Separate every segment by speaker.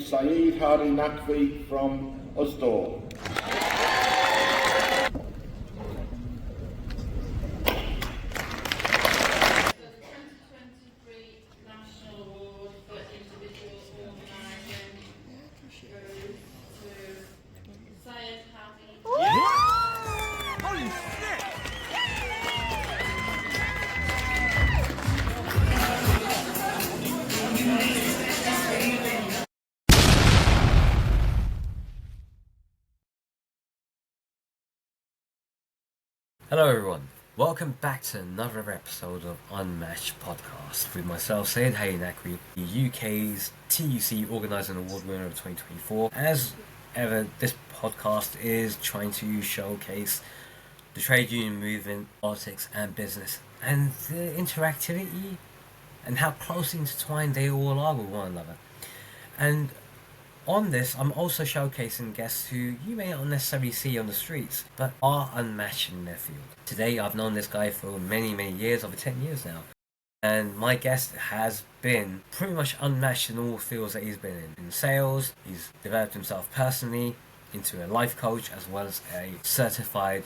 Speaker 1: Syed Hadi Naqvi from Ustor.
Speaker 2: Syed Hadi.
Speaker 3: Holy shit!
Speaker 4: Hello everyone, welcome back to another episode of Unmatched Podcast with myself, Syed Hadi Naqvi, the UK's TUC Organising Award winner of 2024. As ever, this podcast is trying to showcase the trade union movement, politics and business, and the interactivity and how closely intertwined they all are with one another. And on this, I'm also showcasing guests who you may not necessarily see on the streets, but are unmatched in their field. Today, I've known this guy for many years, over 10 years now. And my guest has been pretty much unmatched in all fields that he's been in. In sales, he's developed himself personally into a life coach as well as a certified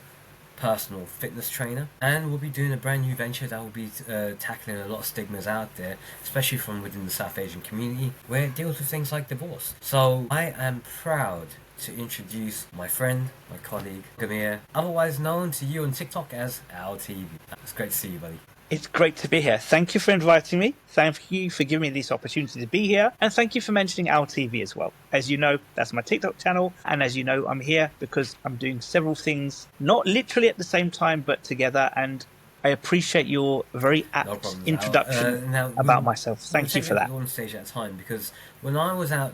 Speaker 4: personal fitness trainer, and we'll be doing a brand new venture that will be tackling a lot of stigmas out there, especially from within the South Asian community, where it deals with things like divorce. So I am proud to introduce my friend, my colleague, Ghamir, otherwise known to you on TikTok as LTV. It's great to see you, buddy.
Speaker 3: It's great to be here. Thank you for inviting me. Thank you for giving me this opportunity to be here. And thank you for mentioning LTV as well. As you know, that's my TikTok channel. And as you know, I'm here because I'm doing several things, not literally at the same time, but together. And I appreciate your very apt introduction about myself. Thank you for that.
Speaker 4: One stage at a time, because when I was out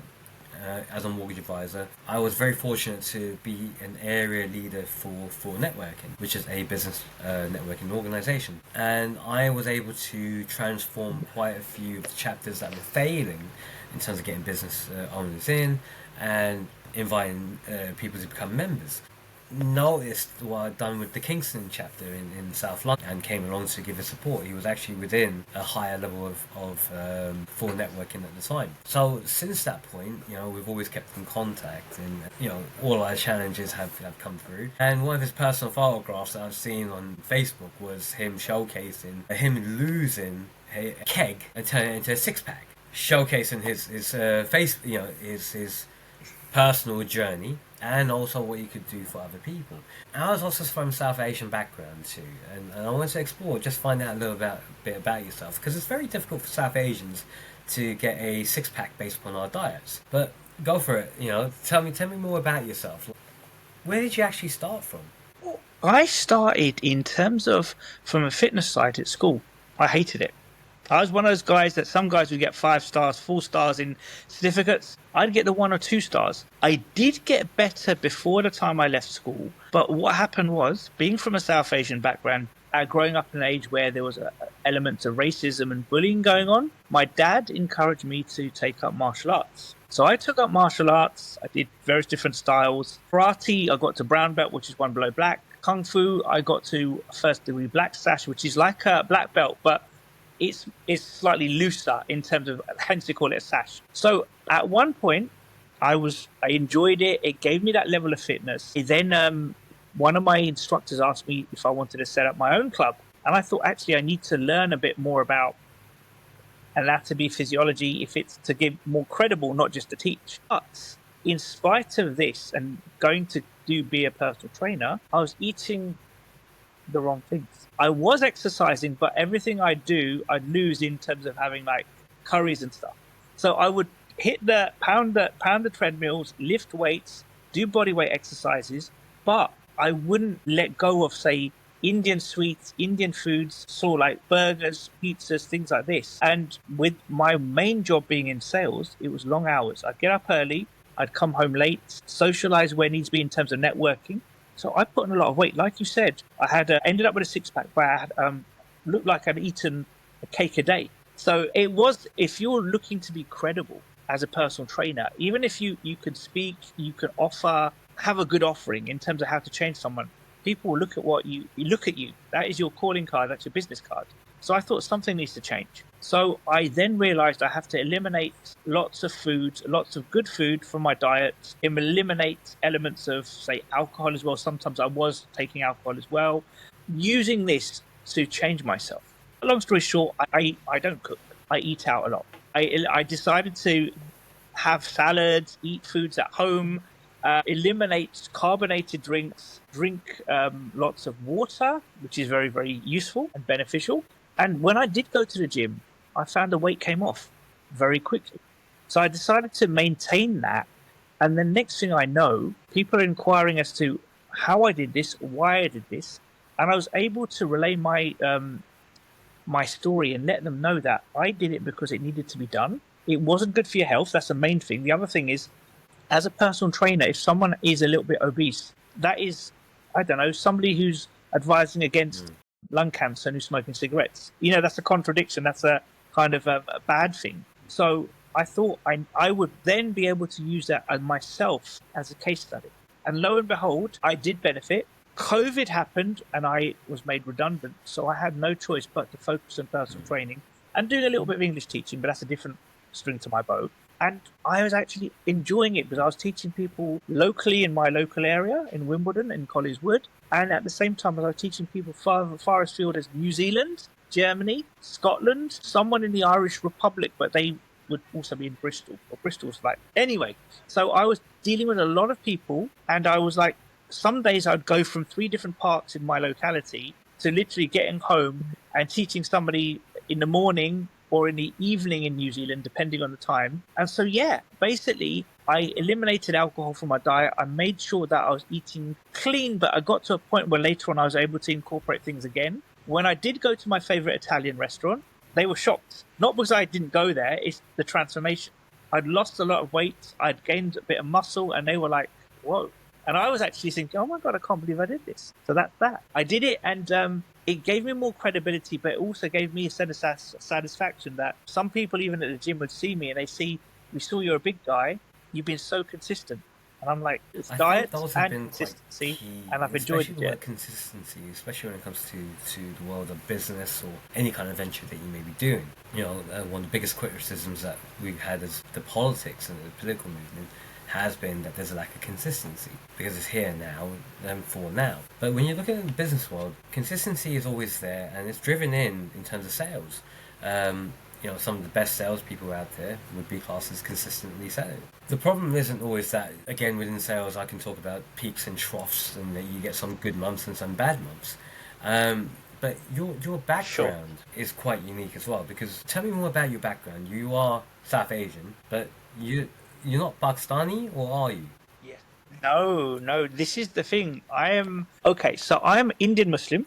Speaker 4: as a mortgage advisor, I was very fortunate to be an area leader for networking, which is a business networking organization. And I was able to transform quite a few of the chapters that were failing in terms of getting business owners in and inviting people to become members. Noticed what I'd done with the Kingston chapter in South London and came along to give us support. He was actually within a higher level of full networking at the time. So since that point, we've always kept in contact, and all our challenges have come through. And one of his personal photographs that I've seen on Facebook was him showcasing him losing a keg and turning it into a six-pack, showcasing his face, his personal journey, and also what you could do for other people. And I was also from South Asian background too, and I wanted to explore, just find out a little bit about yourself, because it's very difficult for South Asians to get a six-pack based upon our diets. But go for it, tell me more about yourself. Where did you actually start from?
Speaker 3: I started in terms of from a fitness side at school. I hated it. I was one of those guys that some guys would get 5 stars, 4 stars in certificates. I'd get the 1 or 2 stars. I did get better before the time I left school. But what happened was, being from a South Asian background, growing up in an age where there was elements of racism and bullying going on, my dad encouraged me to take up martial arts. So I took up martial arts. I did various different styles. Karate, I got to brown belt, which is 1 below black. Kung Fu, I got to first degree black sash, which is like a black belt, but it's slightly looser in terms of, hence they call it a sash. So at one point, I enjoyed it. It gave me that level of fitness. Then one of my instructors asked me if I wanted to set up my own club. And I thought, actually, I need to learn a bit more about anatomy, physiology, if it's to give more credible, not just to teach. But in spite of this and going to be a personal trainer, I was eating the wrong things. I was exercising, but everything I do, I'd lose in terms of having like curries and stuff. So I would hit pound the treadmills, lift weights, do body weight exercises, but I wouldn't let go of, say, Indian sweets, Indian foods, so like burgers, pizzas, things like this. And with my main job being in sales, it was long hours. I'd get up early, I'd come home late, socialize where needs be in terms of networking. So I put on a lot of weight. Like you said, I had ended up with a six-pack, but I had looked like I'd eaten a cake a day. So it was, if you're looking to be credible as a personal trainer, even if you could speak, you could offer, have a good offering in terms of how to change someone, people will look at what you look at you. That is your calling card. That's your business card. So I thought something needs to change. So I then realized I have to eliminate lots of food, lots of good food from my diet, eliminate elements of, say, alcohol as well. Sometimes I was taking alcohol as well, using this to change myself. Long story short, I don't cook. I eat out a lot. I decided to have salads, eat foods at home, eliminate carbonated drinks, drink lots of water, which is very, very useful and beneficial. And when I did go to the gym, I found the weight came off very quickly. So I decided to maintain that. And then next thing I know, people are inquiring as to how I did this, why I did this. And I was able to relay my story and let them know that I did it because it needed to be done. It wasn't good for your health. That's the main thing. The other thing is, as a personal trainer, if someone is a little bit obese, that is, I don't know, somebody who's advising against lung cancer and who's smoking cigarettes. You know, that's a contradiction. That's a kind of a bad thing. So I thought I would then be able to use that as myself as a case study. And lo and behold, I did benefit. COVID happened and I was made redundant. So I had no choice but to focus on personal training and doing a little bit of English teaching, but that's a different string to my bow. And I was actually enjoying it because I was teaching people locally in my local area in Wimbledon, in Collies Wood. And at the same time, I was teaching people far afield as New Zealand, Germany, Scotland, someone in the Irish Republic, but they would also be in Bristol, or Bristol's like. Anyway, so I was dealing with a lot of people, and I was like, some days I'd go from 3 different parks in my locality to literally getting home and teaching somebody in the morning or in the evening in New Zealand, depending on the time. And so, yeah, basically, I eliminated alcohol from my diet. I made sure that I was eating clean, but I got to a point where later on I was able to incorporate things again. When I did go to my favorite Italian restaurant, they were shocked. Not because I didn't go there, it's the transformation. I'd lost a lot of weight, I'd gained a bit of muscle, and they were like, whoa. And I was actually thinking, oh my God, I can't believe I did this. So that's that. I did it, and it gave me more credibility, but it also gave me a sense of satisfaction that some people, even at the gym, would see me and they see, we saw you're a big guy, you've been so consistent. And I'm like, it's diet and consistency, and I've enjoyed it.
Speaker 4: The word consistency, especially when it comes to the world of business or any kind of venture that you may be doing. You know, one of the biggest criticisms that we've had as the politics and the political movement has been that there's a lack of consistency because it's here now and for now. But when you look at the business world, consistency is always there, and it's driven in terms of sales. You know, some of the best salespeople out there would be classed as consistently selling. The problem isn't always that, again, within sales, I can talk about peaks and troughs, and that you get some good months and some bad months. But your background is quite unique as well, because tell me more about your background. You are South Asian, but you're not Pakistani, or are you?
Speaker 3: Yes. No, this is the thing. I am Indian Muslim,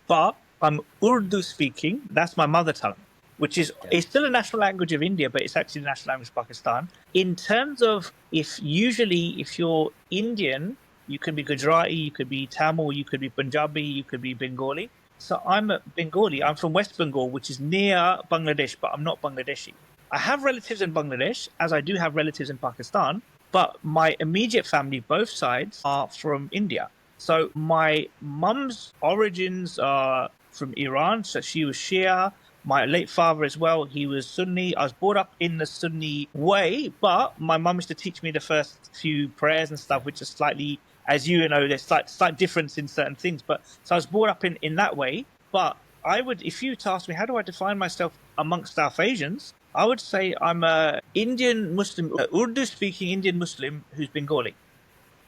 Speaker 3: but I'm Urdu speaking. That's my mother tongue, which is it's still a national language of India, but it's actually the national language of Pakistan. In terms of if you're Indian, you can be Gujarati, you could be Tamil, you could be Punjabi, you could be Bengali. So I'm a Bengali. I'm from West Bengal, which is near Bangladesh, but I'm not Bangladeshi. I have relatives in Bangladesh, as I do have relatives in Pakistan, but my immediate family, both sides, are from India. So my mum's origins are from Iran, so she was Shia. My late father as well, he was Sunni. I was brought up in the Sunni way, but my mum used to teach me the first few prayers and stuff, which is slightly, as you know, there's slight difference in certain things. But so I was brought up in that way. But I would, if you asked me, how do I define myself amongst South Asians? I would say I'm a Indian Muslim, Urdu-speaking Indian Muslim who's Bengali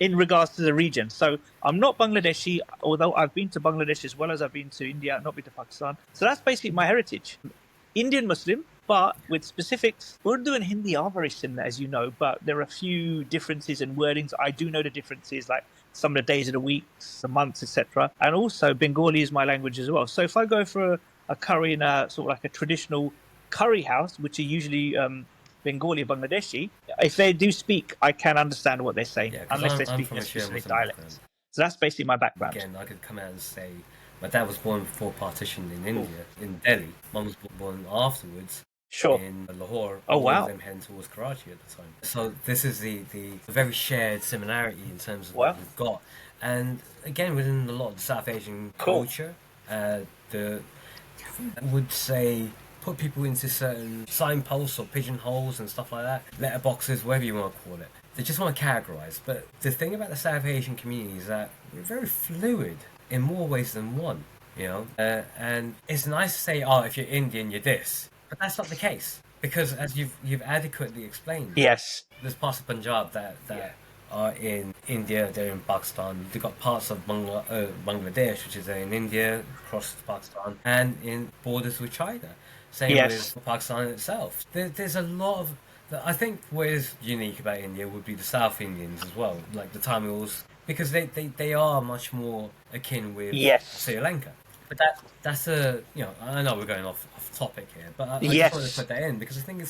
Speaker 3: in regards to the region. So I'm not Bangladeshi, although I've been to Bangladesh as well as I've been to India, not been to Pakistan. So that's basically my heritage. Indian Muslim, but with specifics. Urdu and Hindi are very similar, as you know, but there are a few differences in wordings. I do know the differences, like some of the days of the week, the months, etc. And also Bengali is my language as well. So if I go for a curry in a sort of like a traditional curry house, which are usually Bengali or Bangladeshi, if they do speak, I can understand what they're saying, unless they speak in a specific dialect. So that's basically my background.
Speaker 4: Again, I could come out and say my dad was born before partition in India, in Delhi. Mum was born afterwards in Lahore.
Speaker 3: Oh, wow.
Speaker 4: All of them heading towards Karachi at the time. So this is the very shared similarity in terms of what we've got. And again, within a lot of the South Asian culture, the would say put people into certain signposts or pigeonholes and stuff like that, letterboxes, whatever you want to call it. They just want to categorize. But the thing about the South Asian community is that we're very fluid in more ways than one, you know. And it's nice to say, oh, if you're Indian, you're this, but that's not the case, because as you've adequately explained,
Speaker 3: Yes.
Speaker 4: there's parts of Punjab that are in India, they're in Pakistan. They've got parts of Bangladesh, which is in India, across to Pakistan, and in borders with China. Same
Speaker 3: Yes.
Speaker 4: with Pakistan itself. There's a lot of... I think what is unique about India would be the South Indians as well, like the Tamils, because they are much more akin with
Speaker 3: Yes.
Speaker 4: Sri Lanka. But that's a... You know, I know we're going off topic here, but I
Speaker 3: Yes.
Speaker 4: just wanted to put that in because I think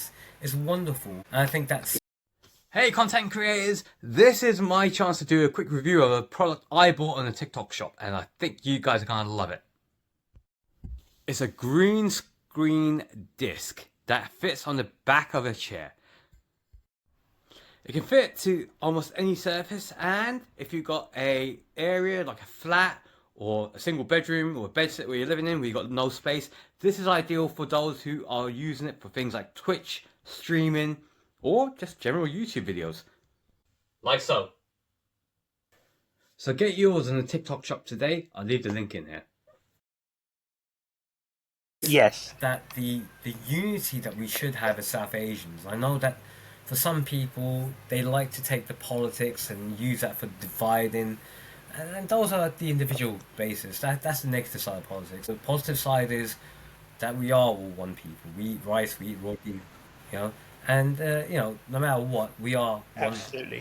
Speaker 4: it's wonderful. And I think that's... Hey content creators, this is my chance to do a quick review of a product I bought on a TikTok shop, and I think you guys are going to love it. It's a green screen disc that fits on the back of a chair. It can fit to almost any surface, and if you've got a area like a flat or a single bedroom or a bed set where you're living in where you've got no space, this is ideal for those who are using it for things like Twitch, streaming, or just general YouTube videos. Like so. So get yours in the TikTok shop today. I'll leave the link in here.
Speaker 3: Yes.
Speaker 4: That the unity that we should have as South Asians, I know that for some people they like to take the politics and use that for dividing, and those are the individual basis. That's the negative side of politics. The positive side is that we are all one people. We eat rice, we eat roti, you know. And, you know, no matter what, we are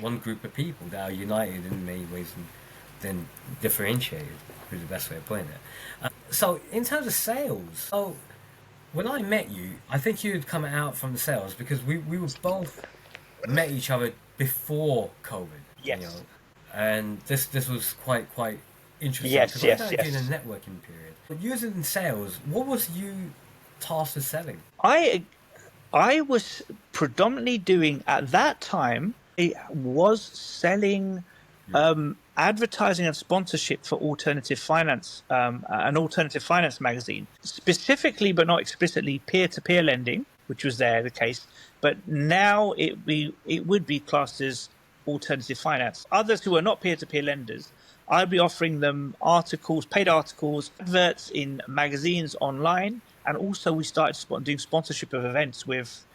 Speaker 4: one group of people that are united in many ways and then differentiated, is the best way of putting it. So, in terms of sales, so when I met you, I think you had come out from the sales because we were both met each other before COVID.
Speaker 3: Yes.
Speaker 4: You know, and this was quite interesting.
Speaker 3: Yes,
Speaker 4: because
Speaker 3: yes,
Speaker 4: I started doing a networking period. But you was in sales, what was you tasked with selling?
Speaker 3: I was predominantly doing, at that time, it was selling advertising and sponsorship for alternative finance, an alternative finance magazine, specifically but not explicitly peer-to-peer lending, which was the case, but now it would be classed as alternative finance. Others who are not peer-to-peer lenders, I'd be offering them articles, paid articles, adverts in magazines online. And also we started doing sponsorship of events with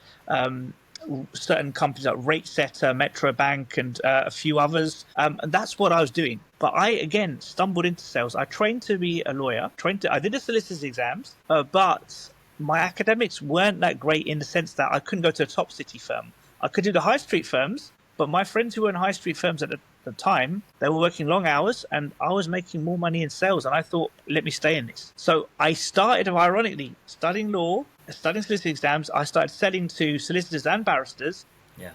Speaker 3: certain companies like RateSetter, Metro Bank, and a few others. And that's what I was doing. But I, again, stumbled into sales. I trained to be a lawyer. I did the solicitor's exams, but my academics weren't that great in the sense that I couldn't go to a top city firm. I could do the high street firms, but my friends who were in high street firms at the time, they were working long hours and I was making more money in sales, and I thought, let me stay in this. So I started, ironically, studying law, studying solicitor exams. I started selling to solicitors and barristers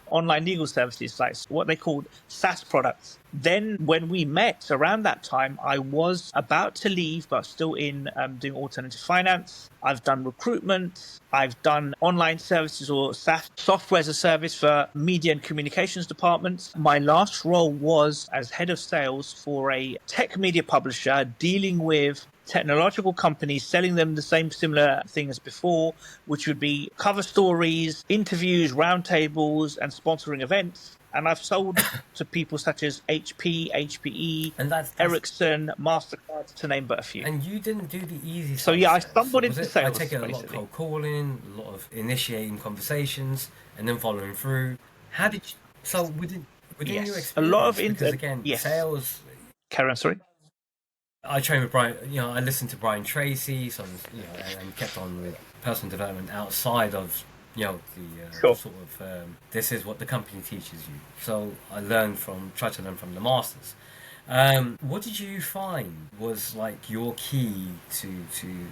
Speaker 3: online legal services, like what they called SaaS products. Then when we met around that time, I was about to leave, but still in doing alternative finance. I've done recruitment. I've done online services or SaaS, software as a service for media and communications departments. My last role was as head of sales for a tech media publisher dealing with technological companies, selling them the same similar thing as before, which would be cover stories, interviews, roundtables, and sponsoring events. And I've sold to people such as HP, HPE,
Speaker 4: And that's
Speaker 3: Ericsson, MasterCard, to name but a few.
Speaker 4: And you didn't do the easy
Speaker 3: So
Speaker 4: side
Speaker 3: yeah, I
Speaker 4: of sales.
Speaker 3: stumbled
Speaker 4: Was
Speaker 3: into
Speaker 4: it-
Speaker 3: sales,
Speaker 4: I take it a lot of
Speaker 3: basically.
Speaker 4: cold calling, a lot of initiating conversations, and then following through. How did you... So within
Speaker 3: Yes.
Speaker 4: your
Speaker 3: A
Speaker 4: experience,
Speaker 3: lot of
Speaker 4: because again,
Speaker 3: yes.
Speaker 4: sales...
Speaker 3: Karen, sorry.
Speaker 4: I trained with Brian, you know, I listened to Brian Tracy, so, you know, and kept on with personal development outside of, you know, the
Speaker 3: Sure.
Speaker 4: sort of, this is what the company teaches you. So I tried to learn from the masters. What did you find was like your key to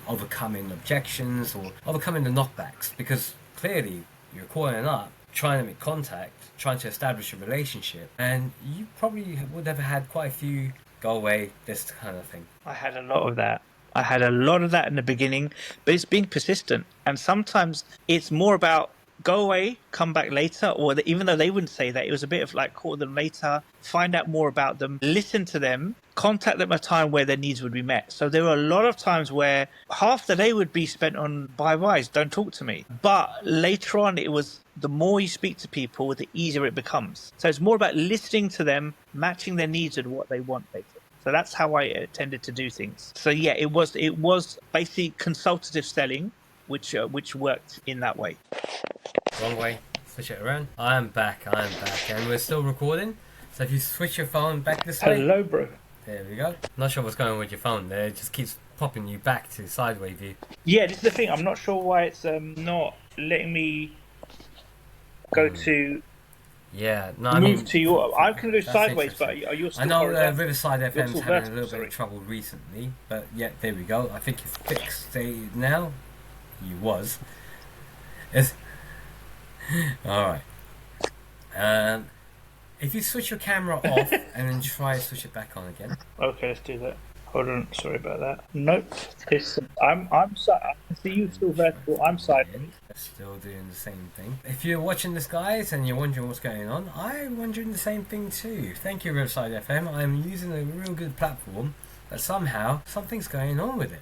Speaker 4: overcoming objections or overcoming the knockbacks? Because clearly you're calling up, trying to make contact, trying to establish a relationship, and you probably would have had quite a few go away, this kind of thing.
Speaker 3: I had a lot of that. I had a lot of that in the beginning, but it's being persistent. And sometimes it's more about go away, come back later, or even though they wouldn't say that, it was a bit of like call them later, find out more about them, listen to them, contact them at a time where their needs would be met. So there were a lot of times where half the day would be spent on bye-byes, don't talk to me. But later on, it was the more you speak to people, the easier it becomes. So it's more about listening to them, matching their needs and what they want, basically. So that's how I tended to do things. So yeah, it was basically consultative selling, which worked in that way.
Speaker 4: Wrong way. Switch it around. I'm back, and we're still recording. So if you switch your phone back this way.
Speaker 3: Hello, bro.
Speaker 4: There we go. Not sure what's going on with your phone there. It just keeps popping you back to sideways view.
Speaker 3: Yeah, this is the thing. I'm not sure why it's not letting me go to.
Speaker 4: Yeah, no, I mean,
Speaker 3: to your. I can go sideways, but are you still?
Speaker 4: I know Riverside FM's having a little bit
Speaker 3: sorry.
Speaker 4: of trouble recently, but yeah, there we go. I think you fixed it now. You was. It's all right. If you switch your camera off and then try to switch it back on again.
Speaker 3: Okay, let's do that. Hold on, sorry about that. Nope, I'm I can see you still vertical. I'm sideways.
Speaker 4: Still doing the same thing. If you're watching this, guys, and you're wondering what's going on, I'm wondering the same thing too. Thank you, Riverside FM. I'm using a real good platform, but somehow something's going on with it,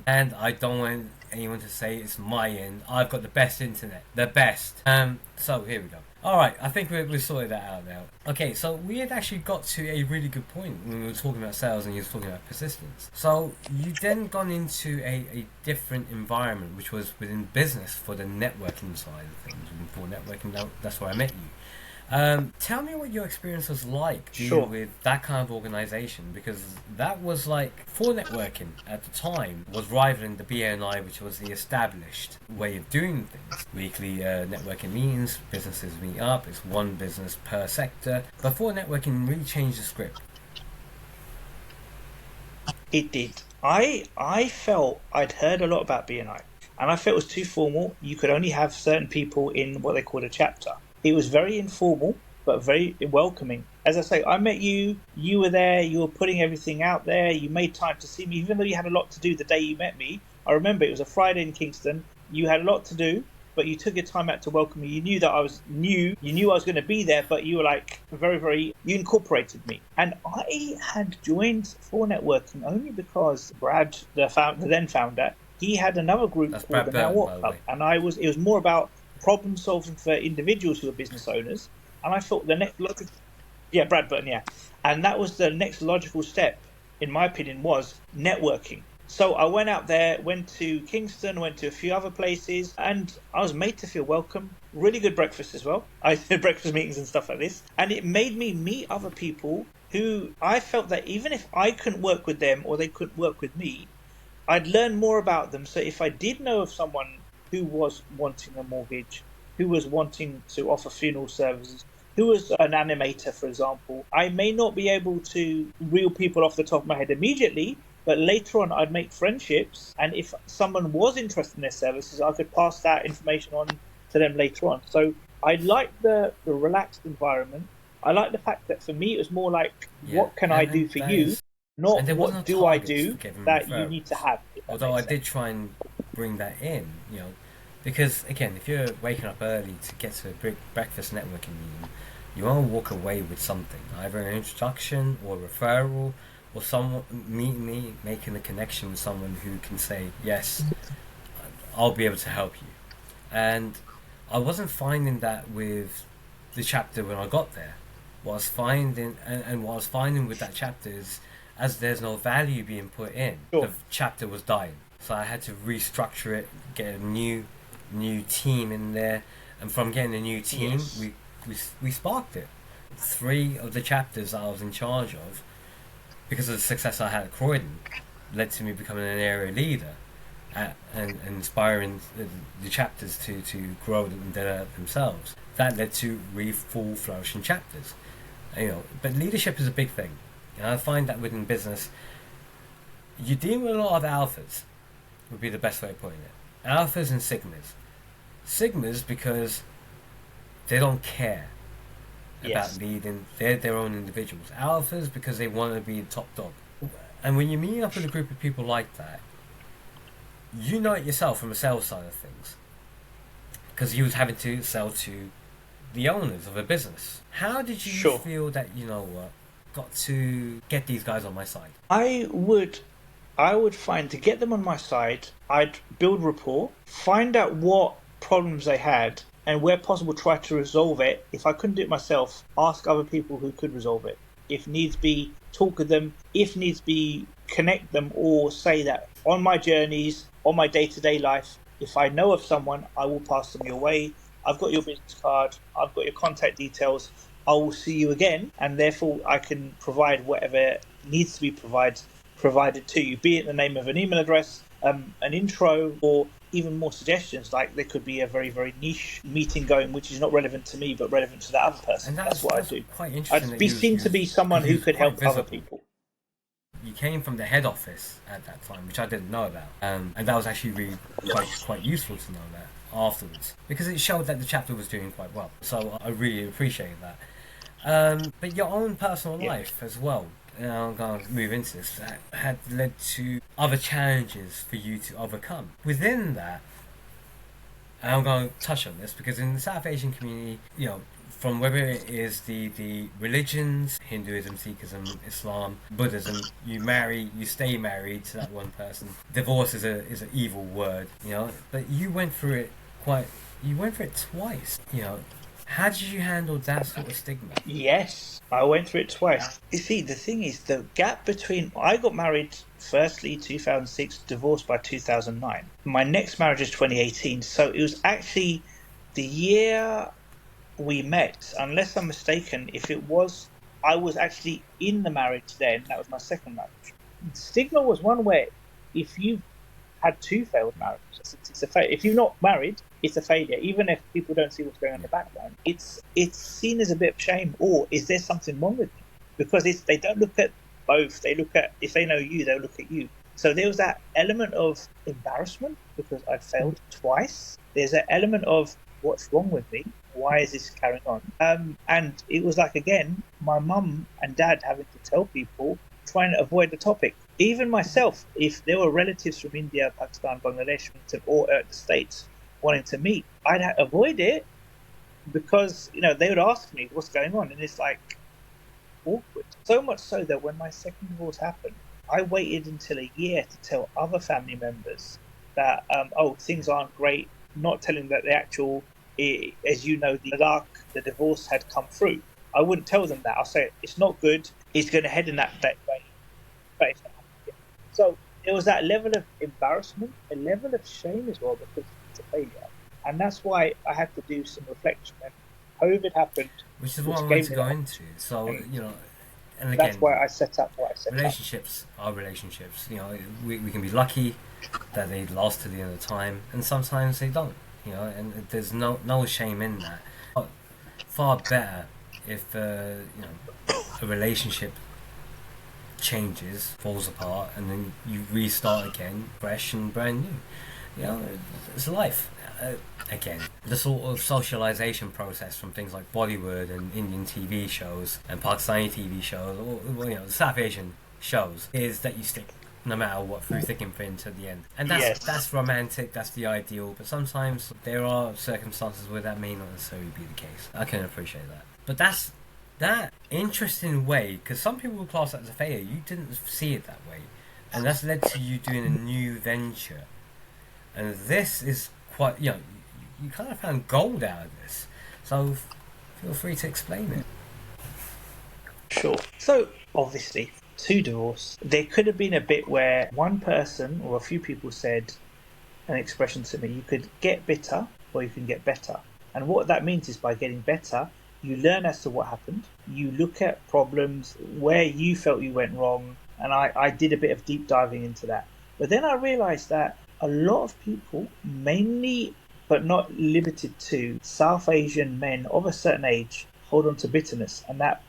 Speaker 4: and I don't want anyone to say it's my end. I've got the best internet, the best. So here we go. Alright, I think we've sorted that out now. Okay, so we had actually got to a really good point when we were talking about sales and you were talking about persistence. So you then gone into a different environment, which was within business for the networking side of things. And for networking, that's where I met you. Tell me what your experience was like dealing with that kind of organisation, because that was like, for networking at the time, was rivaling the BNI, which was the established way of doing things. Weekly networking meetings, businesses meet up, it's one business per sector. But for networking, really changed the script.
Speaker 3: It did. I felt I'd heard a lot about BNI, and I felt it was too formal. You could only have certain people in what they called a chapter. It was very informal, but very welcoming. As I say, I met you, you were there, you were putting everything out there, you made time to see me, even though you had a lot to do the day you met me. I remember it was a Friday in Kingston, you had a lot to do, but you took your time out to welcome me. You knew that I was new, you knew I was going to be there, but you were like very, you incorporated me. And I had joined for networking only because Brad, the then founder, he had another group called the Now What Club. And it was more about problem solving for individuals who are business owners, and I thought the next logical, Brad Burton, and that was the next logical step, in my opinion, was networking. So I went out there, went to Kingston, went to a few other places, and I was made to feel welcome. Really good breakfast as well. I did breakfast meetings and stuff like this, and it made me meet other people who I felt that even if I couldn't work with them or they couldn't work with me, I'd learn more about them. So if I did know of someone who was wanting a mortgage, who was wanting to offer funeral services, who was an animator, for example, I may not be able to reel people off the top of my head immediately, but later on I'd make friendships, and if someone was interested in their services, I could pass that information on to them later on. So I like the relaxed environment. I like the fact that for me it was more like, what can I do for you, not what do I do that you need to have.
Speaker 4: Although I did try and bring that in, because again, if you're waking up early to get to a breakfast networking meeting, you want to walk away with something, either an introduction or a referral, or someone meeting me, making a connection with someone who can say, yes, I'll be able to help you. And I wasn't finding that with the chapter when I got there. What I was finding, and what I was finding with that chapter is, as there's no value being put in, the chapter was dying. So I had to restructure it, get a new team in there, and from getting a new team, we sparked it. 3 of the chapters I was in charge of, because of the success I had at Croydon, led to me becoming an area leader and inspiring the chapters to grow and develop themselves. That led to full flourishing chapters. But leadership is a big thing. And I find that within business, you deal with a lot of alphas, would be the best way of putting it. Alphas and Sigmas. Sigmas because they don't care about leading. They're their own individuals. Alphas because they want to be the top dog. And when you meet up with a group of people like that, you know it yourself from a sales side of things. because he was having to sell to the owners of a business. How did you
Speaker 3: Sure.
Speaker 4: feel that, got to get these guys on my side?
Speaker 3: I would find, to get them on my side, I'd build rapport, find out what problems they had, and where possible try to resolve it. If I couldn't do it myself, ask other people who could resolve it. If needs be, talk with them. If needs be, connect them, or say that on my journeys, on my day-to-day life, if I know of someone, I will pass them your way. I've got your business card, I've got your contact details, I will see you again, and therefore I can provide whatever needs to be provided to you, be it in the name of an email address, an intro, or even more suggestions. Like there could be a very, very niche meeting going, which is not relevant to me, but relevant to the other person.
Speaker 4: And
Speaker 3: that's what I do.
Speaker 4: Quite interesting.
Speaker 3: I'd be seen to be someone who could help other people.
Speaker 4: You came from the head office at that time, which I didn't know about, and that was actually really quite useful to know that afterwards, because it showed that the chapter was doing quite well. So I really appreciate that. But your own personal life as well, I'm going to move into this, that had led to other challenges for you to overcome. Within that, and I'm going to touch on this because in the South Asian community, from whether it is the religions, Hinduism, Sikhism, Islam, Buddhism, you stay married to that one person. Divorce is an evil word, but you went through it twice, How did you handle that sort of stigma?
Speaker 3: Yes, I went through it twice. You see, the thing is, the gap between... I got married, firstly, 2006, divorced by 2009. My next marriage was 2018, so it was actually the year we met, unless I'm mistaken, I was actually in the marriage then. That was my second marriage. Stigma was one where if you've had two failed marriages, if you're not married, it's a failure. Even if people don't see what's going on in the background, it's seen as a bit of shame, or is there something wrong with you? Because they don't look at both. They look at, if they know you, they'll look at you. So there was that element of embarrassment because I failed twice. There's an element of what's wrong with me? Why is this carrying on? And it was like, again, my mum and dad having to tell people, trying to avoid the topic. Even myself, if there were relatives from India, Pakistan, Bangladesh, or the States wanting to meet, I'd avoid it because, they would ask me what's going on. And it's like awkward. So much so that when my second divorce happened, I waited until a year to tell other family members that, things aren't great, not telling that the actual, as you know, the divorce had come through. I wouldn't tell them that. I'll say it's not good. It's going to head in that way, but it's not happening. So there was that level of embarrassment, a level of shame as well, because it's a failure, and that's why I had to do some reflection. And COVID happened,
Speaker 4: which is what I wanted to go into. So and again,
Speaker 3: that's why I set up what I set
Speaker 4: relationships
Speaker 3: up.
Speaker 4: Are relationships. We can be lucky that they last to the end of the time, and sometimes they don't. And there's no shame in that. But far better if a relationship changes, falls apart, and then you restart again, fresh and brand new. It's life. Again, the sort of socialization process from things like Bollywood and Indian TV shows and Pakistani TV shows, or the South Asian shows, is that you stick no matter what, through thick and thin to the end. And that's romantic, that's the ideal, but sometimes there are circumstances where that may not necessarily be the case. I can appreciate that. But that's that interesting way, because some people would class that as a failure. You didn't see it that way. And that's led to you doing a new venture. And this is quite, you kind of found gold out of this. So feel free to explain it.
Speaker 3: Sure. So, obviously, to divorce, there could have been a bit where one person or a few people said an expression to me: you could get bitter or you can get better. And what that means is, by getting better, you learn as to what happened, you look at problems where you felt you went wrong, and I did a bit of deep diving into that. But then I realized that a lot of people, mainly but not limited to South Asian men of a certain age, hold on to bitterness, and that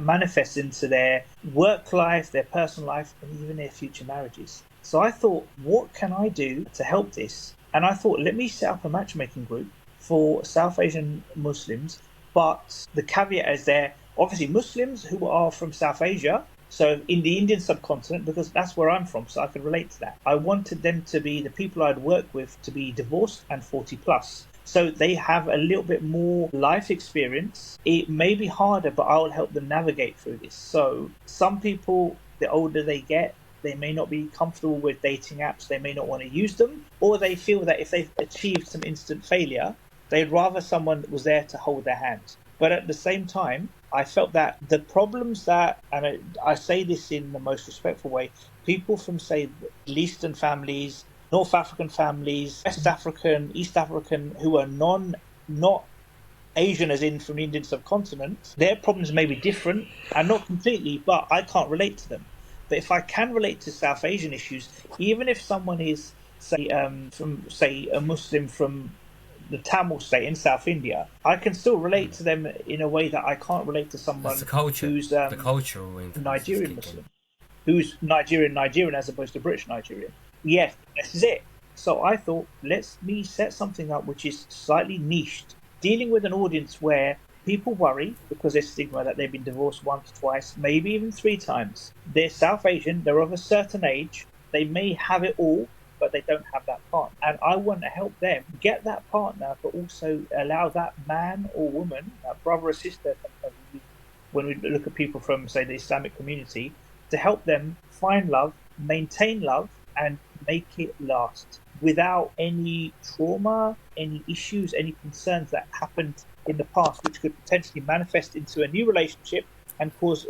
Speaker 3: manifests into their work life, their personal life, and even their future marriages. So I thought, what can I do to help this? And I thought, let me set up a matchmaking group for South Asian Muslims, but the caveat is there, obviously Muslims who are from South Asia, so in the Indian subcontinent, because that's where I'm from, so I can relate to that. I wanted them to be, the people I'd work with, to be divorced and 40 plus. So they have a little bit more life experience. It may be harder, but I will help them navigate through this. So some people, the older they get, they may not be comfortable with dating apps. They may not want to use them, or they feel that if they've achieved some instant failure, they'd rather someone that was there to hold their hand. But at the same time, I felt that the problems that, and I say this in the most respectful way, people from, say, Middle Eastern families, North African families, West African, East African, who are not Asian as in from the Indian subcontinent, their problems may be different, and not completely, but I can't relate to them. But if I can relate to South Asian issues, even if someone is, say, a Muslim from the Tamil state in South India, I can still relate to them in a way that I can't relate to someone who's
Speaker 4: the cultural
Speaker 3: Nigerian Muslim, who's Nigerian as opposed to British Nigerian. Yes, this is it. So I thought, let me set something up which is slightly niched, dealing with an audience where people worry because there's stigma that they've been divorced once, twice, maybe even 3 times. They're South Asian, they're of a certain age, they may have it all, but they don't have that partner. And I want to help them get that partner, but also allow that man or woman, that brother or sister, when we look at people from, say, the Islamic community, to help them find love, maintain love, and make it last without any trauma, any issues, any concerns that happened in the past, which could potentially manifest into a new relationship and cause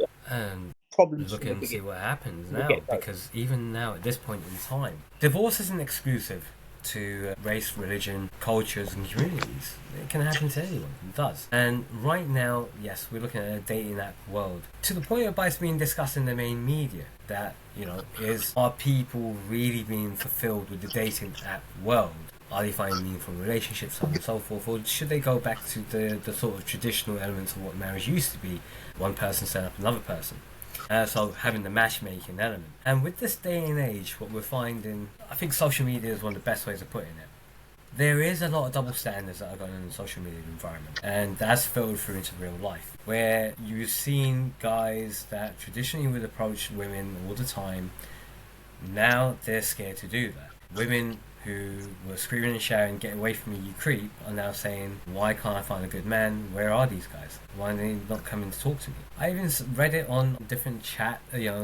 Speaker 3: problems.
Speaker 4: Look and see what happens now, because even now at this point in time, divorce isn't exclusive to race, religion, cultures and communities. It can happen to anyone. It does. And right now, yes, we're looking at a dating app world to the point of it's being discussed in the main media that, are people really being fulfilled with the dating app world? Are they finding meaningful relationships, so on and so forth, or should they go back to the sort of traditional elements of what marriage used to be, one person setting up another person? So having the matchmaking element. And with this day and age, what we're finding, I think social media is one of the best ways of putting it. There is a lot of double standards that are going on in the social media environment, and that's filtered through into real life, where you've seen guys that traditionally would approach women all the time. Now they're scared to do that. Women who were screaming and shouting, "Get away from me, you creep," are now saying, "Why can't I find a good man? Where are these guys? Why are they not coming to talk to me?" I even read it on different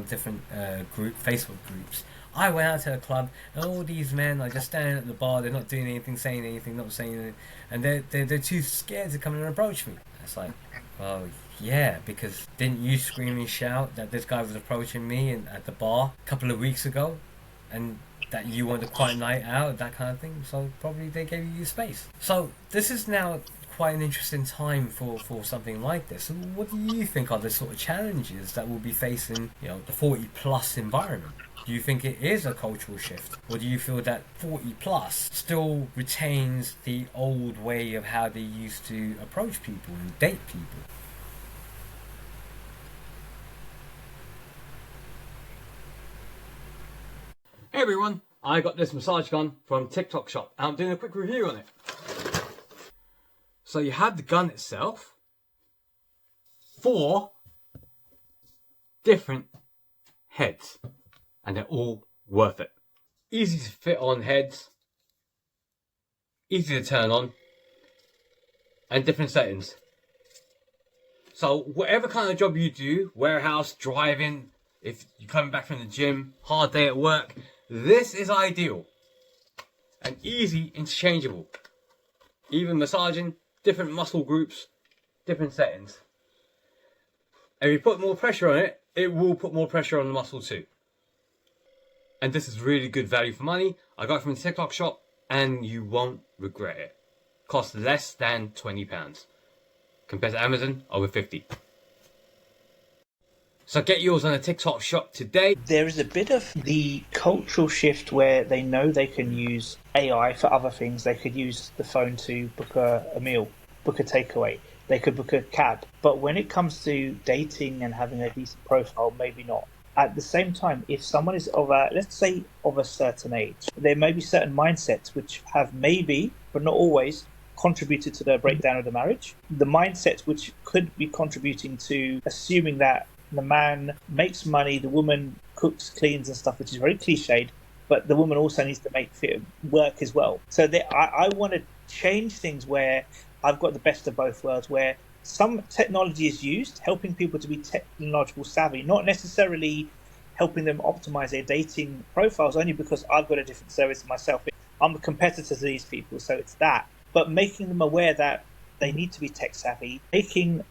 Speaker 4: different Facebook groups. I went out to a club and all these men are just standing at the bar. They're not doing anything, saying anything, not saying anything, and they're too scared to come and approach me. It's like, well, yeah, because didn't you scream and shout that this guy was approaching me at the bar a couple of weeks ago, and that you want a quiet night out, that kind of thing? So probably they gave you space. So this is now quite an interesting time for something like this. So what do you think are the sort of challenges that we'll be facing, the 40 plus environment? Do you think it is a cultural shift, or do you feel that 40 plus still retains the old way of how they used to approach people and date people? Hey everyone, I got this massage gun from TikTok shop and I'm doing a quick review on it. So you have the gun itself, 4 different heads, and they're all worth it. Easy to fit on heads, easy to turn on, and different settings. So whatever kind of job you do, warehouse, driving, if you're coming back from the gym, hard day at work, this is ideal and easy interchangeable. Even massaging, different muscle groups, different settings. And if you put more pressure on it, it will put more pressure on the muscle too. And this is really good value for money. I got it from the TikTok shop and you won't regret it. Costs less than £20. Compared to Amazon, over 50. So get yours on the TikTok shop today.
Speaker 3: There is a bit of the cultural shift where they know they can use AI for other things. They could use the phone to book a meal, book a takeaway. They could book a cab. But when it comes to dating and having a decent profile, maybe not. At the same time, if someone is let's say of a certain age, there may be certain mindsets which have maybe, but not always, contributed to the breakdown of the marriage. The mindsets which could be contributing to assuming that the man makes money, the woman cooks, cleans and stuff, which is very cliched, but the woman also needs to make it work as well. So I want to change things where I've got the best of both worlds, where some technology is used, helping people to be technological savvy, not necessarily helping them optimize their dating profiles, only because I've got a different service myself. I'm a competitor to these people, so it's that. But making them aware that they need to be tech savvy, making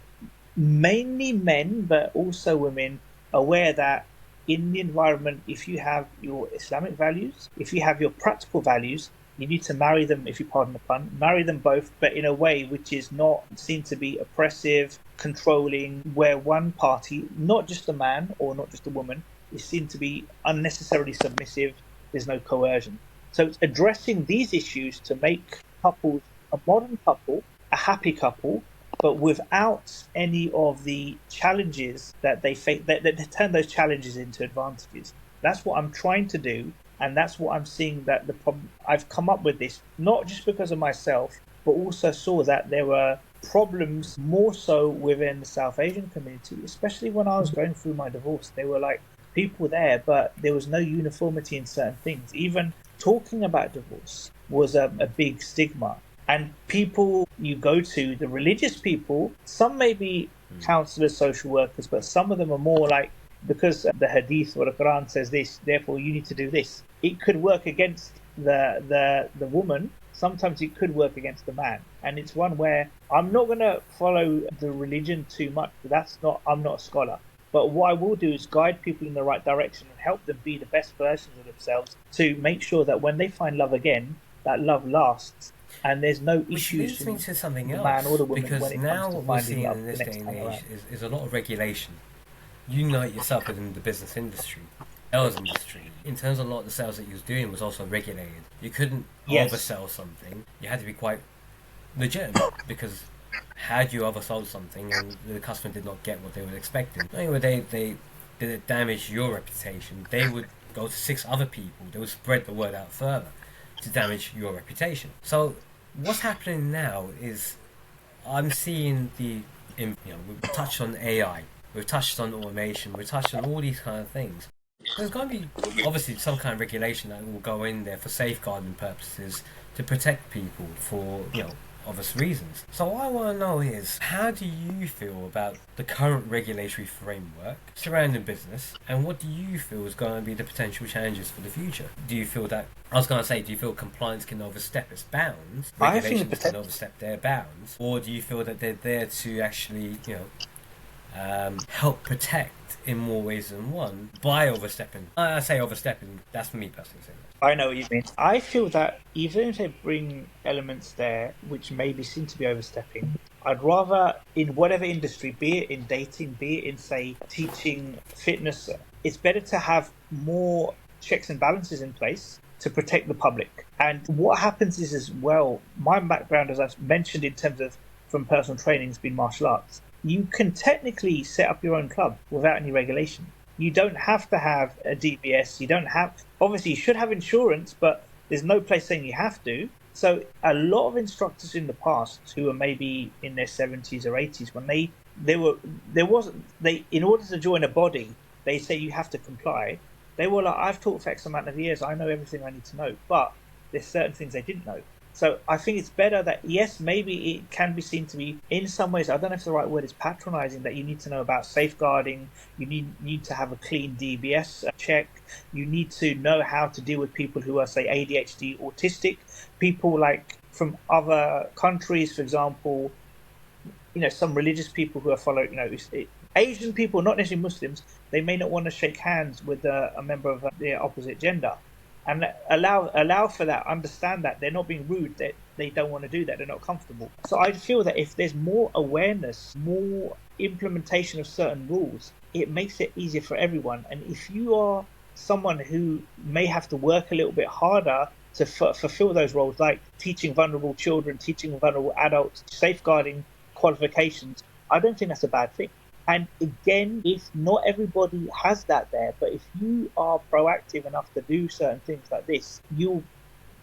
Speaker 3: mainly men, but also women, aware that in the environment, if you have your Islamic values, if you have your practical values, you need to marry them, if you pardon the pun, marry them both, but in a way which is not seen to be oppressive, controlling, where one party, not just a man or not just a woman, is seen to be unnecessarily submissive. There's no coercion. So it's addressing these issues to make couples a modern couple, a happy couple, but without any of the challenges that they face, that turn those challenges into advantages. That's what I'm trying to do, and that's what I'm seeing that the problem. I've come up with this not just because of myself, but also saw that there were problems more so within the South Asian community, especially when I was going through my divorce. There were like people there, but there was no uniformity in certain things. Even talking about divorce was a big stigma. And people you go to, the religious people, some may be counselors, social workers, but some of them are more like, because the hadith or the Quran says this, therefore you need to do this. It could work against the woman. Sometimes it could work against the man. And it's one where I'm not going to follow the religion too much. I'm not a scholar. But what I will do is guide people in the right direction and help them be the best versions of themselves to make sure that when they find love again, that love lasts. And there's no issues
Speaker 4: Which leads me to something
Speaker 3: the
Speaker 4: else,
Speaker 3: man or the woman
Speaker 4: because
Speaker 3: when it
Speaker 4: now
Speaker 3: comes to
Speaker 4: what we're
Speaker 3: finding
Speaker 4: seeing
Speaker 3: love
Speaker 4: in
Speaker 3: the
Speaker 4: this
Speaker 3: next
Speaker 4: day and
Speaker 3: time
Speaker 4: age
Speaker 3: around.
Speaker 4: is a lot of regulation. You know it yourself within the business industry, sales industry. In terms of a lot of the sales that you was doing was also regulated. You couldn't oversell something. You had to be quite legitimate, because had you oversold something and the customer did not get what they were expecting, anyway, they did it damage your reputation, they would go to 6 other people. They would spread the word out further to damage your reputation. So what's happening now is I'm seeing we've touched on AI, we've touched on automation, we've touched on all these kind of things. There's going to be obviously some kind of regulation that will go in there for safeguarding purposes to protect people for, obvious reasons. So what I want to know is, how do you feel about the current regulatory framework surrounding business, and what do you feel is going to be the potential challenges for the future? Do you feel compliance can overstep its bounds, regulations can overstep their bounds, or do you feel that they're there to actually, help protect in more ways than one by overstepping? I say overstepping, that's for me personally saying that.
Speaker 3: I know what you mean. I feel that even if they bring elements there which maybe seem to be overstepping, I'd rather, in whatever industry, be it in dating, be it in, say, teaching, fitness, it's better to have more checks and balances in place to protect the public. And what happens is, as well, my background, as I've mentioned in terms of from personal training, has been martial arts. You can technically set up your own club without any regulation. You don't have to have a DBS. Obviously you should have insurance, but there's no place saying you have to. So a lot of instructors in the past who were maybe in their 70s or 80s, when in order to join a body, they say you have to comply. They were like, I've taught for X amount of years, I know everything I need to know, but there's certain things they didn't know. So I think it's better that, yes, maybe it can be seen to be, in some ways, I don't know if the right word is patronizing, that you need to know about safeguarding, you need to have a clean DBS check, you need to know how to deal with people who are, say, ADHD, autistic, people like from other countries, for example, some religious people who are following, Asian people, not necessarily Muslims, they may not want to shake hands with a member of their opposite gender. And allow for that, understand that they're not being rude, that they don't want to do that, they're not comfortable. So I feel that if there's more awareness, more implementation of certain rules, it makes it easier for everyone. And if you are someone who may have to work a little bit harder to fulfill those roles, like teaching vulnerable children, teaching vulnerable adults, safeguarding qualifications, I don't think that's a bad thing. And again, if not everybody has that there, but if you are proactive enough to do certain things like this,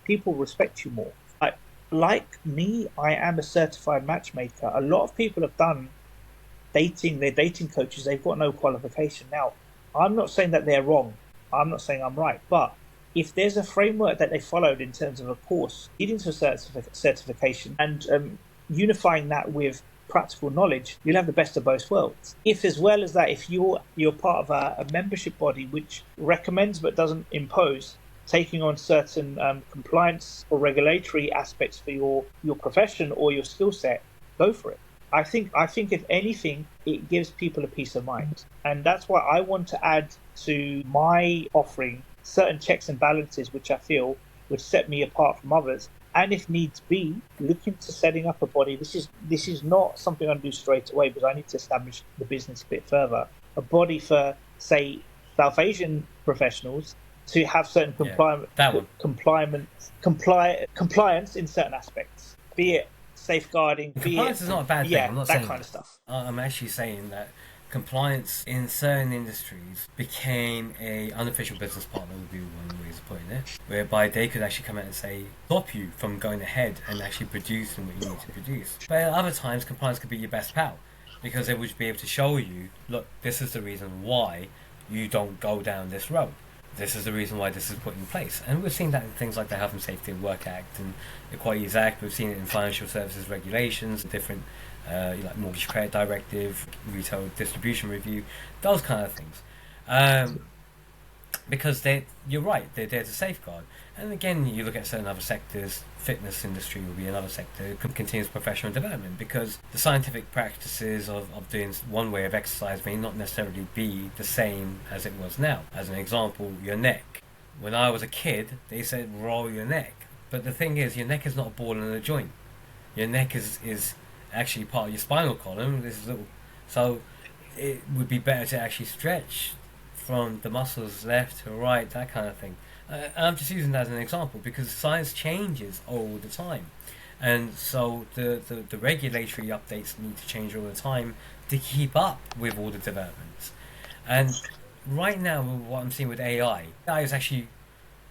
Speaker 3: people respect you more. Like me, I am a certified matchmaker. A lot of people have done dating, they're dating coaches, they've got no qualification. Now, I'm not saying that they're wrong. I'm not saying I'm right. But if there's a framework that they followed in terms of a course leading to a certification and unifying that with practical knowledge, you'll have the best of both worlds. If as well as that, if you're part of a membership body which recommends but doesn't impose taking on certain compliance or regulatory aspects for your profession or your skill set, go for it. I think if anything, it gives people a peace of mind. And that's why I want to add to my offering certain checks and balances which I feel would set me apart from others. And if needs be, look into setting up a body. This is not something I do straight away because I need to establish the business a bit further. A body for, say, South Asian professionals to have certain compliance in certain aspects, be it safeguarding,
Speaker 4: compliance is not a bad thing. I'm not
Speaker 3: that
Speaker 4: saying
Speaker 3: kind of stuff.
Speaker 4: I'm actually saying that compliance in certain industries became a unofficial business partner, would be one way of putting it, whereby they could actually come out and say, stop you from going ahead and actually producing what you need to produce. But at other times, compliance could be your best pal, because they would be able to show you, look, this is the reason why you don't go down this road. This is the reason why this is put in place. And we've seen that in things like the Health and Safety at Work Act and Equalities Act. We've seen it in financial services regulations, different like Mortgage Credit Directive, Retail Distribution Review, those kind of things. Because you're right, they're there to safeguard. And again, you look at certain other sectors, fitness industry will be another sector, continuous professional development, because the scientific practices of doing one way of exercise may not necessarily be the same as it was now. As an example, your neck. When I was a kid, they said roll your neck. But the thing is, your neck is not a ball and a joint. Your neck is actually part of your spinal column. So it would be better to actually stretch from the muscles left to right, that kind of thing. I'm just using that as an example because science changes all the time, and so the regulatory updates need to change all the time to keep up with all the developments. And right now, what I'm seeing with AI is actually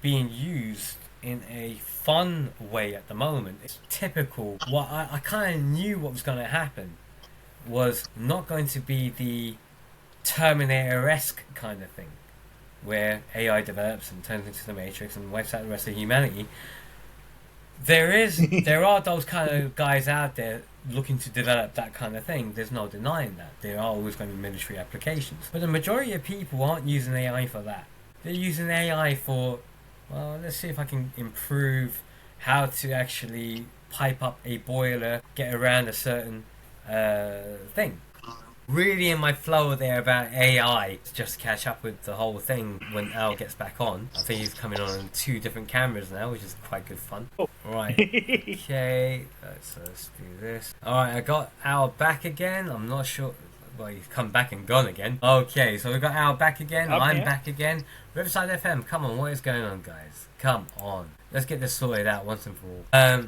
Speaker 4: being used in a fun way at the moment. It's typical. What I kind of knew what was going to happen was not going to be the Terminator-esque kind of thing, where AI develops and turns into the Matrix and wipes out the rest of humanity. There are those kind of guys out there looking to develop that kind of thing. There's no denying that. There are always going to be military applications. But the majority of people aren't using AI for that. They're using AI for, well, let's see if I can improve how to actually pipe up a boiler, get around a certain thing. Really in my flow there about AI, just to catch up with the whole thing when Al gets back on. I think he's coming on 2 different cameras now, which is quite good fun. Right, okay, let's do this. Alright, I got Al back again. I'm not sure, well, he's come back and gone again. Okay, so we got Al back again, I'm back again. Riverside FM, come on, what is going on, guys? Come on, let's get this sorted out once and for all.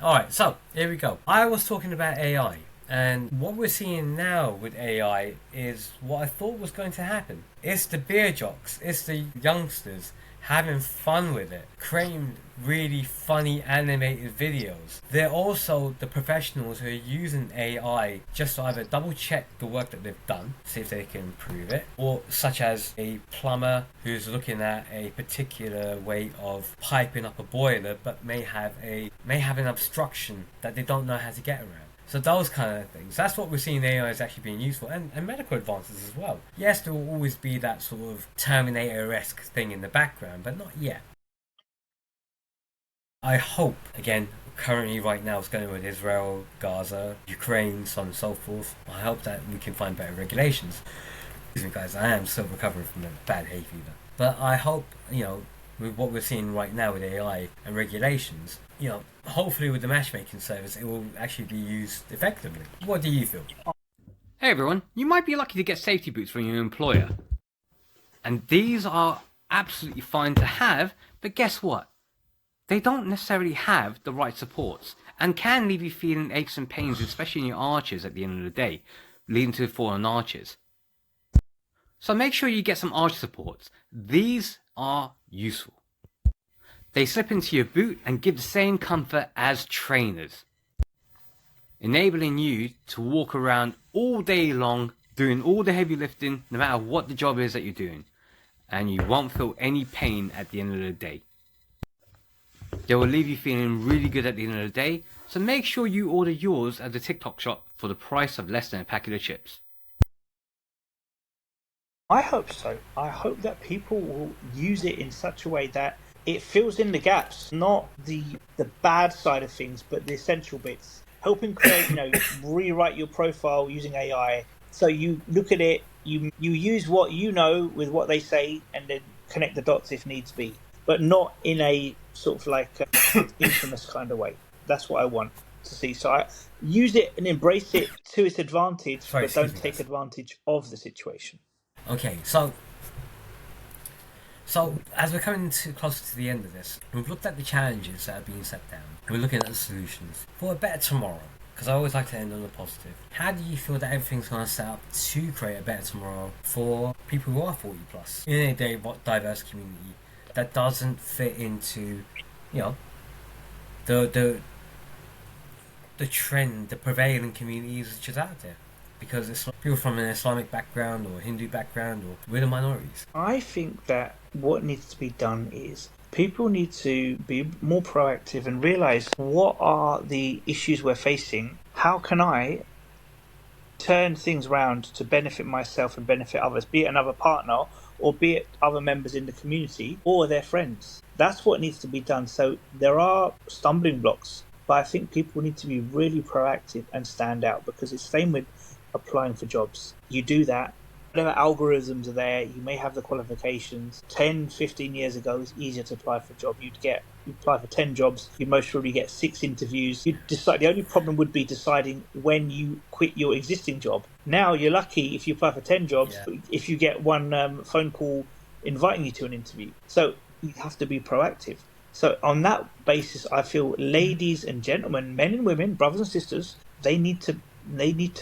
Speaker 4: Alright, so, here we go. I was talking about AI. And what we're seeing now with AI is what I thought was going to happen. It's the beer jocks, it's the youngsters having fun with it, creating really funny animated videos. They're also the professionals who are using AI just to either double check the work that they've done, see if they can improve it, or such as a plumber who's looking at a particular way of piping up a boiler but may have an obstruction that they don't know how to get around. So those kind of things. That's what we're seeing AI is actually being used for. And medical advances as well. Yes, there will always be that sort of Terminator-esque thing in the background, but not yet. I hope, again, currently right now it's going with Israel, Gaza, Ukraine, so on and so forth. I hope that we can find better regulations. Excuse me guys, I am still recovering from a bad hay fever. But I hope, with what we're seeing right now with AI and regulations, hopefully with the matchmaking service, it will actually be used effectively. What do you feel?
Speaker 5: Hey everyone, you might be lucky to get safety boots from your employer. And these are absolutely fine to have, but guess what? They don't necessarily have the right supports and can leave you feeling aches and pains, especially in your arches at the end of the day, leading to fallen arches. So make sure you get some arch supports. These are useful. They slip into your boot and give the same comfort as trainers, enabling you to walk around all day long, doing all the heavy lifting, no matter what the job is that you're doing. and you won't feel any pain at the end of the day. They will leave you feeling really good at the end of the day, so make sure you order yours at the TikTok shop for the price of less than a packet of chips.
Speaker 3: I hope so. I hope that people will use it in such a way that it fills in the gaps, not the bad side of things, but the essential bits. Helping create, rewrite your profile using AI. So you look at it, you use what you know with what they say, and then connect the dots if needs be, but not in a sort of like infamous kind of way. That's what I want to see. So I use it and embrace it to its advantage, but don't take advantage of the situation.
Speaker 4: Okay, so as we're coming closer to the end of this, we've looked at the challenges that are being set down. We're looking at the solutions for a better tomorrow. Because I always like to end on a positive. How do you feel that everything's going to set up to create a better tomorrow for people who are 40 plus in a diverse community that doesn't fit into, the trend, the prevailing communities which is out there? Because it's people from an Islamic background or Hindu background or we're the minorities.
Speaker 3: I think that what needs to be done is people need to be more proactive and realize what are the issues we're facing. How can I turn things around to benefit myself and benefit others, be it another partner or be it other members in the community or their friends. That's what needs to be done. So there are stumbling blocks, but I think people need to be really proactive and stand out, because it's the same with applying for jobs. You do that, whatever algorithms are there, you may have the qualifications. 10, 15 years ago, it was easier to apply for a job. You'd apply for 10 jobs, you'd most probably get 6 interviews. You'd decide. The only problem would be deciding when you quit your existing job. Now you're lucky if you apply for 10 jobs, if you get one phone call inviting you to an interview. So you have to be proactive. So on that basis, I feel ladies and gentlemen, men and women, brothers and sisters, they need to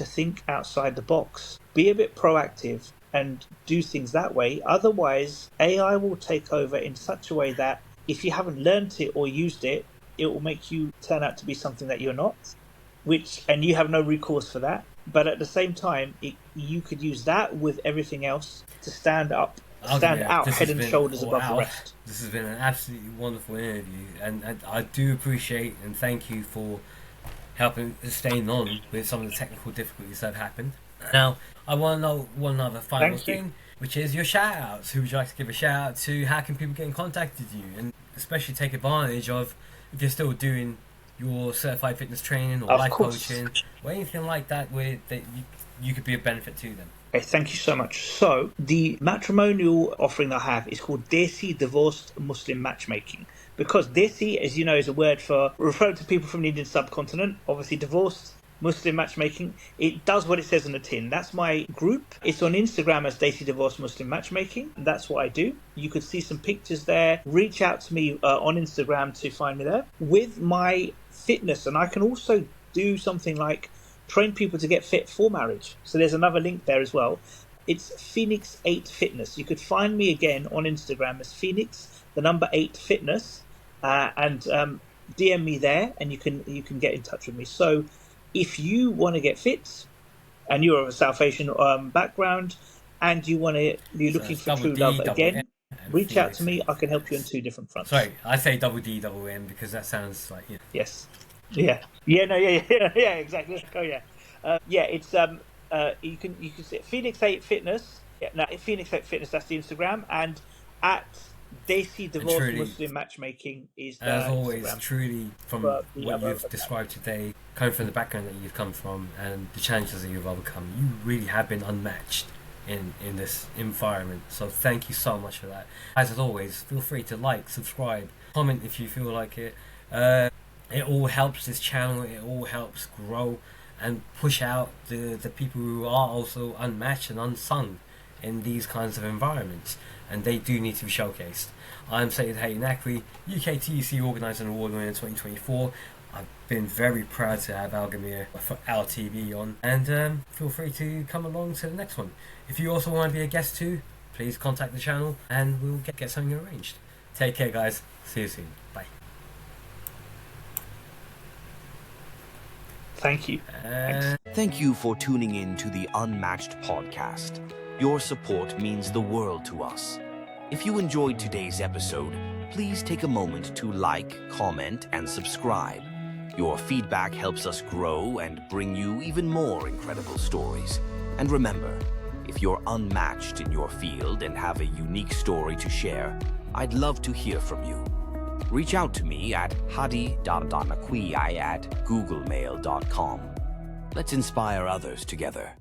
Speaker 3: think outside the box. Be a bit proactive and do things that way. Otherwise, AI will take over in such a way that if you haven't learnt it or used it, it will make you turn out to be something that you're not, and you have no recourse for that. But at the same time, you could use that with everything else to stand out head and shoulders above the rest.
Speaker 4: This has been an absolutely wonderful interview, and I do appreciate and thank you for helping staying on with some of the technical difficulties that have happened. Now, I want to know one other final thing, which is your shout outs. Who would you like to give a shout out to? How can people get in contact with you? And especially take advantage of, if you're still doing your certified fitness training or life coaching or anything like that, where that you could be a benefit to them.
Speaker 3: Okay, thank you so much. So, the matrimonial offering I have is called Desi Divorced Muslim Matchmaking. Because Desi, as you know, is a word for referring to people from the Indian subcontinent. Obviously, divorced Muslim matchmaking. It does what it says on the tin. That's my group. It's on Instagram as Desi Divorced Muslim Matchmaking. And that's what I do. You could see some pictures there. Reach out to me on Instagram to find me there. With my fitness, and I can also do something like train people to get fit for marriage. So there's another link there as well. It's Phoenix 8 Fitness. You could find me again on Instagram as Phoenix, the number 8 Fitness, and DM me there, and you can get in touch with me. So if you want to get fit, and you're of a South Asian background, and you're looking for true love again, reach out to me. I can help you on 2 different fronts.
Speaker 4: Sorry, I say double D, double M because that sounds like
Speaker 3: Yes. Yeah. Yeah. Exactly. Oh yeah. It's you can see Phoenix 8 Fitness. Yeah. No, Phoenix 8 Fitness. That's the Instagram, and at Desi Divorced Muslim Matchmaking is the
Speaker 4: as always
Speaker 3: Instagram.
Speaker 4: Truly from what you've described today, coming from the background that you've come from and the challenges that you've overcome, you really have been unmatched in this environment. So thank you so much for that. As always, feel free to like, subscribe, comment if you feel like it. It all helps this channel, it all helps grow and push out the people who are also unmatched and unsung in these kinds of environments, and they do need to be showcased. I'm Syed Hadi Naqvi, UKTEC Organising Award winner in 2024. I've been very proud to have Alamgir for our TV on, and feel free to come along to the next one. If you also want to be a guest too, please contact the channel and we'll get something arranged. Take care guys, see you soon, bye.
Speaker 3: Thank you.
Speaker 6: Thank you for tuning in to the Unmatched Podcast. Your support means the world to us. If you enjoyed today's episode, please take a moment to like, comment, and subscribe. Your feedback helps us grow and bring you even more incredible stories. And remember, if you're unmatched in your field and have a unique story to share, I'd love to hear from you. Reach out to me at hadi.naqvi@googlemail.com. Let's inspire others together.